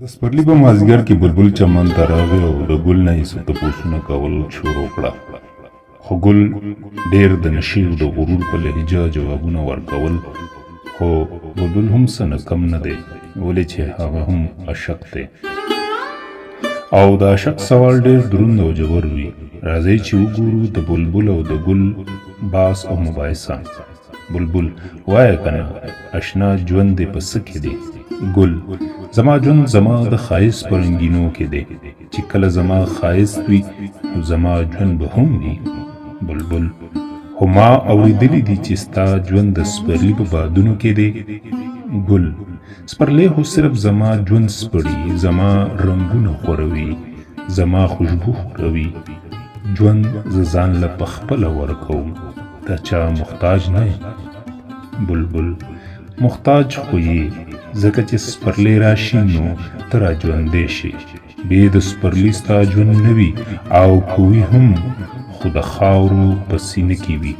د سپرلي په مازدیګر کې بلبل چمن ته راغی او د ګل نه یې څه تپوسونه کول شروع کړه، خو ګل ډېر د نشې او د غرور په لهجه جوابونه ورکول. خو بلبل هم څه نه کم نه دی، ولې چې هغه هم عاشق دی او د عاشق سوال ډېر دروند او ژور وي. راځئ چې وګورو د بلبل او د ګل بحث او مباحثه. بلبل: وایه کنه اشنا ژوند دې په څه کې دی؟ ګل: زما ژوند زما د ښایست په رنګینو کې دی، چې کله زما ښایست وي نو زما ژوند به هم وي. بلبل: خو ما اورېدلی دي چې ستا ژوند د سپرلي په بادونو کې دی. ګل: سپرلی خو صرف زما ژوند سپړي، زما رنګونه خوروي، زما خوشبو خوروي. ژوند زه ځان له پخپله ورکوم، ته چا محتاج نه یم. بلبل: محتاج خو یې، ځکه چې سپرلی راشي نو ته را ژوندی شي. بې د سپرلي ستا ژوند نه وي، او که وي هم خو د خاورو په سینه کې وي.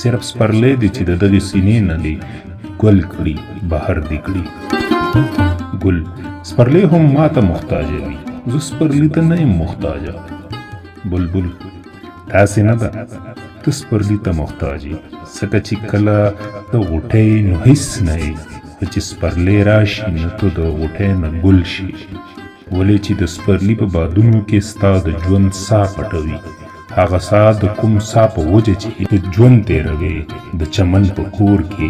صرف سپرلی دی چې د دغې سینې نه دی ګل کړي، بهر دی کړي. ګل: سپرلی هم ما ته محتاجه وي، زه سپرلي ته نه یم محتاجه. بلبل: داسې نه ده، ته سپرلي ته محتاج یې، ځکه چې کله ته غوټۍ نو هېڅ نه یې، خو چې سپرلی راشي نو ته د غوټۍ نه ګل شي. ولې چې د سپرلي په بادونو کې ستا د ژوند ساه پټوي، هغه ساه د کوم ساه په وجه چې ته ژوند تېروې د چمن په کور کې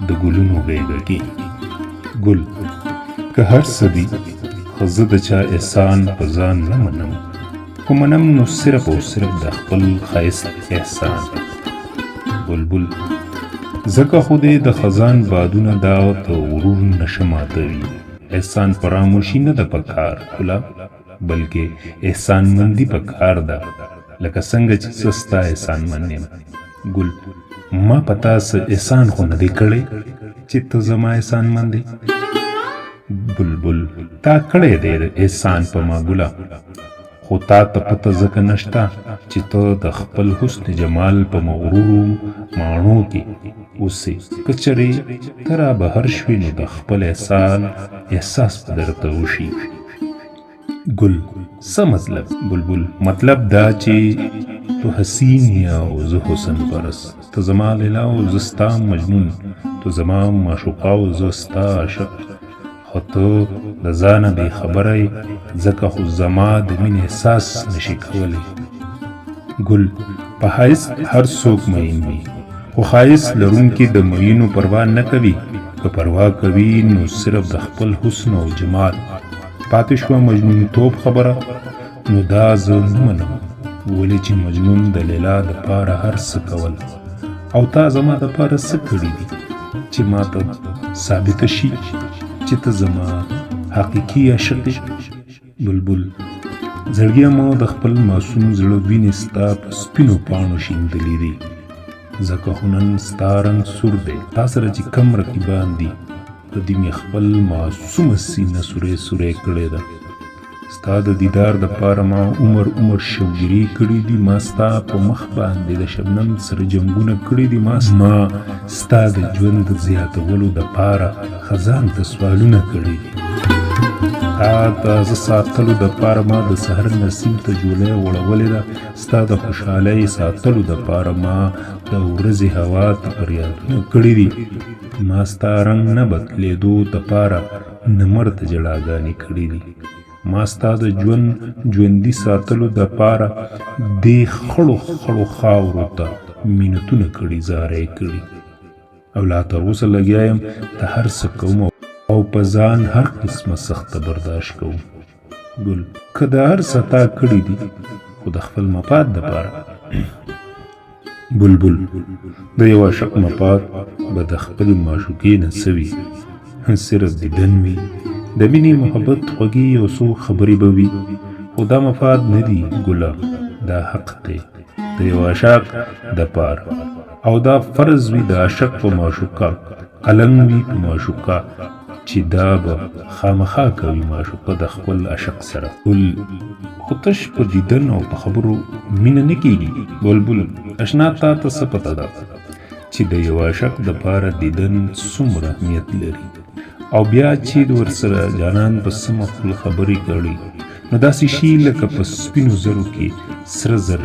د ګلونو غېږه کې. ګل: که هر څه دي، خو زه د چا احسان په ځان نه منم، خو منم نو صرف او صرف د خپل ښایست احسان. بلبل: ځکه خو دې د خزان بادونه دا ته غرور نشه ماتوي. احسان فراموشي نه ده پکار ګله، بلکې احسان مندي پکار ده، لکه څنګه چې زه ستا احسان من یم. ګل: ما په تا څه احسان خو نه دی کړی چې ته زما احسان من دی. بلبل: تا کړی دی احسان په ما ګله، خو تا ته پته ځکه نشته چې ته د خپل حسن جمال په مغرورو ماڼو کې اوسې. که چېرې ته را بهر شوې نو د خپل احساس به درته وشي. ګل: څه مطلب؟ بلبل: مطلب دا چې تو حسین یې او زه حسن پرست، ته زما لیلا او زه ستا مجنون، تو زما معشوقه او زه ستا عاشق، خو ته د ځانه بې خبره یې، ځکه خو زما د مینې احساس نشي کولی. ګل: په ښایست هر څوک مین وي، خو ښایست لرونکي د مینو پروا نه کوي. که پروا کوي نو صرف د خپل حسن او جمال. پاتې شوه مجنونتوب خبره، نو دا زه نه منم، ولې چې مجنون د لیلا دپاره هر څه کول، او تا زما دپاره څه کړي دي چې ما ته ثابته شي چې ته زما حقیقي عاشق یې. بلبل: زړګیه ما د خپل معصوم زړه وینې ستا په سپینو پاڼو شیندلي دي، ځکه خو نن ستا رنګ سور دی. تا سره چې کم رقیبان دي، په دې مې خپل معصومه سینه سوری سوری کړې ده. ستا د دیدار دپاره ما عمر شوګیري کړي دي، ما ستا په مخ باندې د شبنم سره جنګونه کړي دي، ما ستا د ژوند د زیاتولو دپاره خزان ته سوالونه کړي دي. تا ته زه ساتلو دپاره ما د سحر نسیم ته جولۍ غوړولې ده، ستا د خوشحالۍ ساتلو دپاره ما د ورځې هوا ته فریادونه کړي دي، ما ستا رنګ نه بدلېدو دپاره نمر ته ژړاګانې کړي دي، ما ستا د ژوندي ساتلو دپاره دې خړو خاورو ته مینتونه کړي، زارۍ کړي، او لا تر اوسه لګیا یم ته هر څه کوم او په ځان هر قسمه سخته برداشت کوم. ګل: که د هر څه تا کړي دي، خو د خپل مفاد دپاره. بلبل: د یو عاشق مفاد به د خپلې معشوقې نه څه وي، صرف دیدن وي، د مینې محبت خوږې یو څو خبرې به وي، خو دا مفاد نه دي ګله، دا حق دی د یو عاشق دپاره، او دا فرض وي د عاشق په معشوقه، قلم وي په معشوقه، چې دا به خامخا کوي معشوقه د خپل عاشق سره. ګل: خو تش په دیدن او په خبرو مینه نه کېږي. بلبل: اشنا تا ته څه پته ده چې د یو عاشق دپاره دیدن څومره اهمیت لري، او بیا چې د ورسره جانان په سمه خوله خبرې کړي نو داسې شي لکه په سپینو زرو کې سره زر